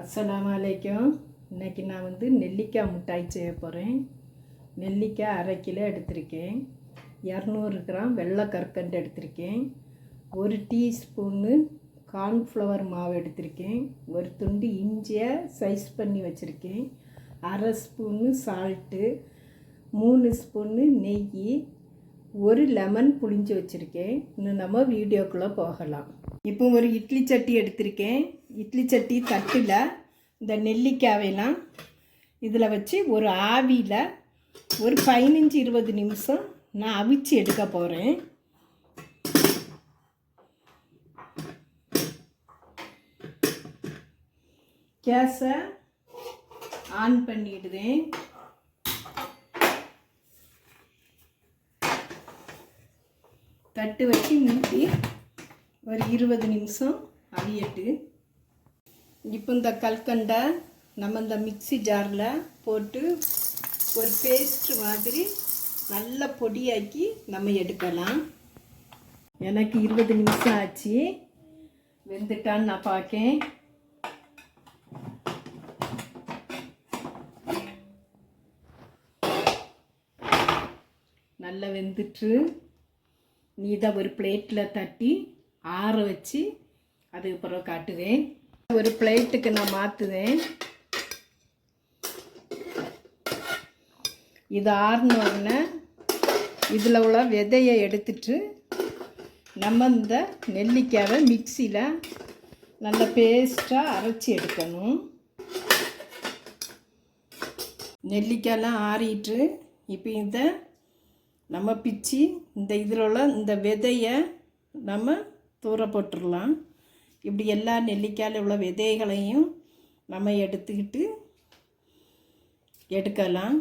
அஸ்ஸலாமு அலைக்கும். இன்றைக்கி நான் நெல்லிக்காய் மிட்டாய் செய்ய போகிறேன். நெல்லிக்காய் 1/2 கிலோ எடுத்திருக்கேன். 200 கிராம் வெள்ளை கற்கண்டு எடுத்திருக்கேன். 1 டீஸ்பூன்னு கார்ன்ஃப்ளவர் மாவு எடுத்திருக்கேன். ஒரு துண்டு இஞ்சியை சைஸ் பண்ணி வச்சுருக்கேன். 1/2 ஸ்பூன்னு சால்ட்டு, 3 ஸ்பூன்னு நெய், 1 லெமன் புளிஞ்சு வச்சுருக்கேன். இன்னும் நம்ம வீடியோக்குள்ளே போகலாம். இப்போ ஒரு இட்லி சட்டி எடுத்திருக்கேன். இட்லி சட்டி தட்டில் இந்த நெல்லிக்காயெல்லாம் இதில் வச்சு ஒரு ஆவியில் ஒரு 15-20 நிமிஷம் நான் அவிச்சு எடுக்க போகிறேன். கேஸை ஆன் பண்ணிடுவேன். தட்டு வச்சு மூடி ஒரு 20 நிமிஷம் அவியட்டு. இப்போ இந்த கல்கண்டை நம்ம இந்த மிக்ஸி ஜாரில் போட்டு ஒரு பேஸ்ட் மாதிரி நல்லா பொடியாக்கி நம்ம எடுக்கலாம். எனக்கு 20 நிமிஷம் ஆச்சு. வெந்துட்டான்னு நான் பார்க்கேன். நல்லா வெந்துட்டு நீ தான் ஒரு பிளேட்டில் தட்டி ஆற வச்சு அதுக்கப்புறம் காட்டுவேன். ஒரு பிளேட்டுக்கு நான் மாற்றுவேன். இது ஆறினோடனே இதில் உள்ள விதையை எடுத்துட்டு நம்ம இந்த நெல்லிக்காயை மிக்சியில் நல்ல பேஸ்ட்டாக அரைச்சி எடுக்கணும். நெல்லிக்காயெல்லாம் ஆறிட்டு இப்போ இதை நம்ம பிச்சு இந்த இதில் உள்ள இந்த விதையை நம்ம தூர போட்டுடலாம். இப்படி எல்லா நெல்லிக்காயில் உள்ள விதைகளையும் நம்ம எடுத்துக்கிட்டு எடுக்கலாம்.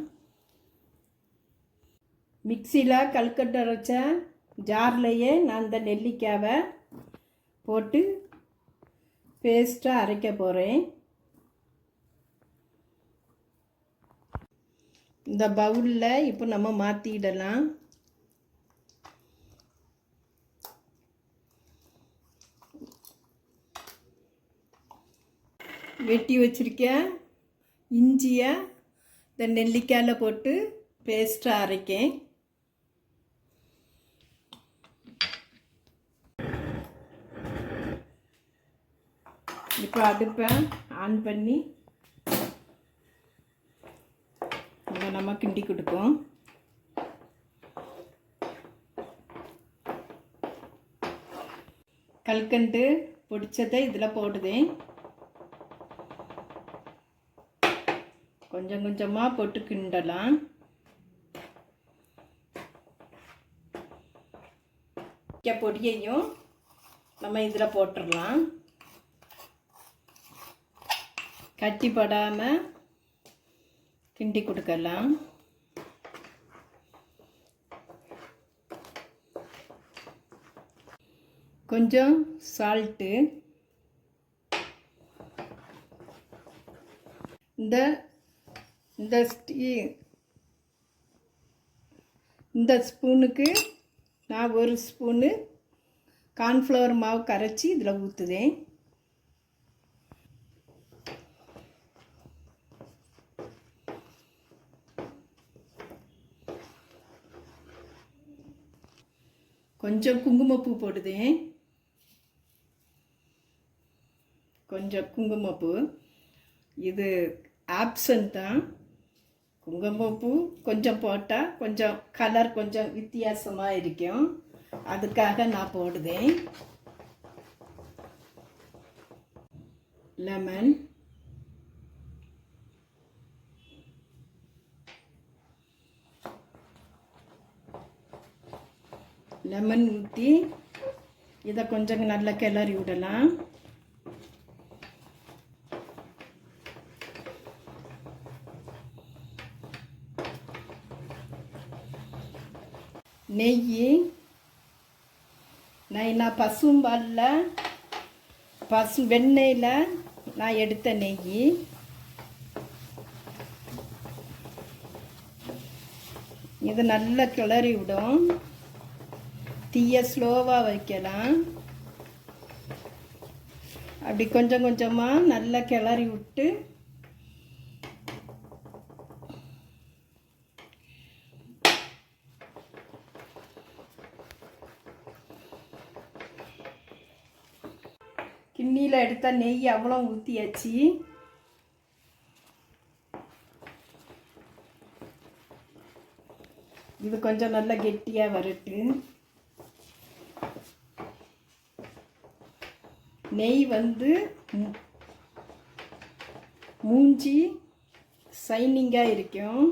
மிக்சியில் கல்கண்டு அரைச்ச ஜார்லையே நான் இந்த நெல்லிக்காவை போட்டு பேஸ்ட்டாக அரைக்க போகிறேன். இந்த பவுலில் இப்போ நம்ம மாற்றிடலாம். வெட்டி வச்சுருக்கேன் இஞ்சியை இந்த நெல்லிக்காயில் போட்டு பேஸ்ட்டாக அரைக்கேன். இப்போ அடுப்பை ஆன் பண்ணி இதை நம்ம கிண்டி கொடுப்போம். கல்கண்டு பொடிச்சதை இதில் போடுதேன். கொஞ்சம் கொஞ்சமாக போட்டு கிண்டலாம். பொடியையும் நம்ம இதில் போட்டுடலாம். கட்டிப்படாமல் கிண்டி கொடுக்கலாம். கொஞ்சம் சால்ட்டு, இந்த ஸ்பூனுக்கு நான் 1 ஸ்பூனு கார்ன்ஃப்ளவர் மாவு கரைச்சி இதில் ஊற்றுதேன். கொஞ்சம் குங்குமப்பூ போடுதேன். கொஞ்சம் குங்குமப்பூ இது ஆப்ஷன் தான். குங்குமப்பூ கொஞ்சம் போட்டால் கொஞ்சம் கலர் கொஞ்சம் வித்தியாசமாக இருக்கும். அதுக்காக நான் போடுதேன். லெமன், லெமன் ஊற்றி இதை கொஞ்சம் நல்லா கிளறி விடலாம். நெய் நான் பசும்பாலில் வெண்ணெயில் நான் எடுத்த நெய். இது நல்லா கிளறி விடும். தீயை ஸ்லோவாக வைக்கலாம். அப்படி கொஞ்சம் கொஞ்சமாக நல்லா கிளறி விட்டு கிண்ணியில் எடுத்த நெய் அவ்வளோ ஊற்றியாச்சு. இது கொஞ்சம் நல்லா கெட்டியாக வரட்டு. நெய் வந்து மூஞ்சி சைனிங்காக இருக்கும்.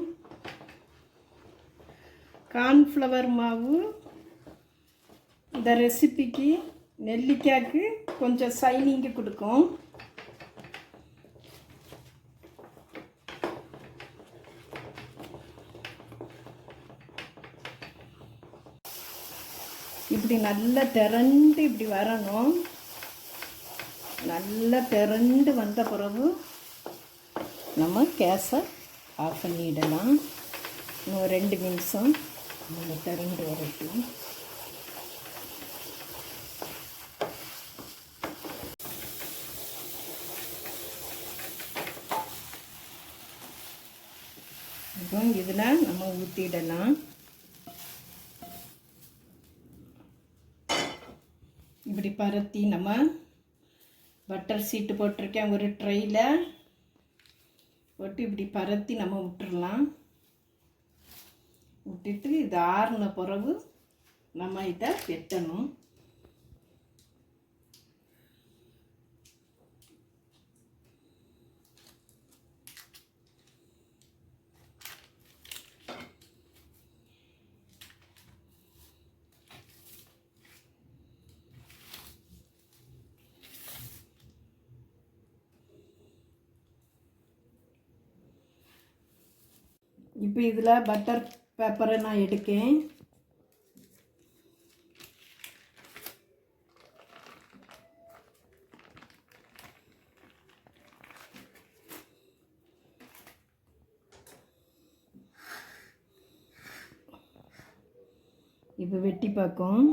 கார்ன்ஃப்ளவர் மாவு இந்த ரெசிபிக்கு நெல்லிக்காய்க்கு கொஞ்சம் சைனிங்கு கொடுக்கும். இப்படி நல்லா திரண்டு இப்படி வரணும். நல்லா திரண்டு வந்த பிறகு நம்ம கேஸை ஆஃப் பண்ணிடலாம். இன்னும் 2 நிமிஷம் நம்ம திரண்டு வரட்டும். இப்போ இதில் நம்ம ஊற்றிடலாம். இப்படி பரத்தி நம்ம பட்டர் சீட்டு போட்டிருக்கேன் ஒரு ட்ரையில் போட்டு இப்படி பரத்தி நம்ம விட்டுடலாம். விட்டுட்டு இது ஆறின பிறகு நம்ம இதை வெட்டணும். இப்போ இதில் பட்டர் பேப்பரை நான் எடுக்கேன். இப்போ வெட்டி பார்க்கும்.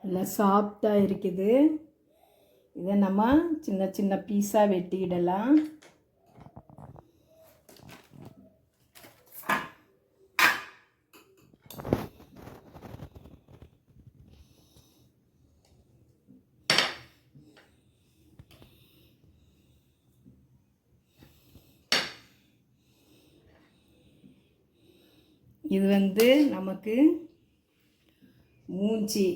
நல்லா சாஃப்டாக இருக்குது. இதை நம்ம சின்ன சின்ன பீஸாக வெட்டிடலாம். இது வந்து நமக்கு மூஞ்சி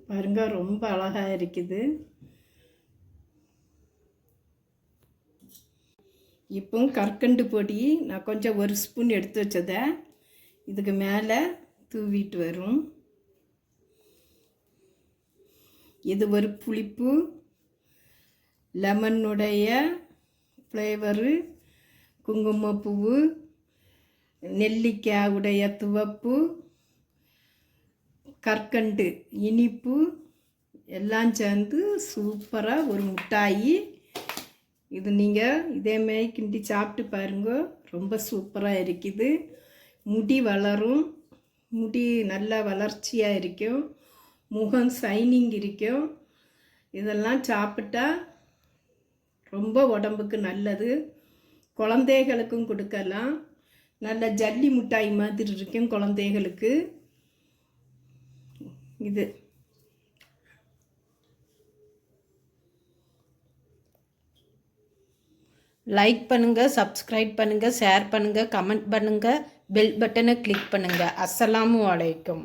பாருங்க, ரொம்ப அழகாக இருக்குது. இப்போ கற்கண்டு பொடி நான் கொஞ்சம் 1 ஸ்பூன் எடுத்து வச்சதை இதுக்கு மேலே தூவிட்டு வரும். இது ஒரு புளிப்பு லெமனுடைய ஃப்ளேவரு, குங்குமப்பூவு, நெல்லிக்காயுடைய துவப்பு, கற்கண்டு இனிப்பு எல்லாம் சேர்ந்து சூப்பராக ஒரு மிட்டாயி. இது நீங்கள் இதேமாரி கிண்டி சாப்பிட்டு பாருங்க, ரொம்ப சூப்பராக இருக்குது. முடி வளரும், முடி நல்லா வளர்ச்சியாக இருக்கும், முகம் சைனிங் இருக்கும். இதெல்லாம் சாப்பிட்டா ரொம்ப உடம்புக்கு நல்லது. குழந்தைகளுக்கும் கொடுக்கலாம். நல்ல ஜல்லி மிட்டாய் மாதிரி இருக்கும் குழந்தைகளுக்கு. இது லைக் பண்ணுங்கள், சப்ஸ்கிரைப் பண்ணுங்கள், ஷேர் பண்ணுங்கள், கமெண்ட் பண்ணுங்கள், பெல் பட்டனை கிளிக் பண்ணுங்கள். அஸ்ஸலாமு அலைக்கும்.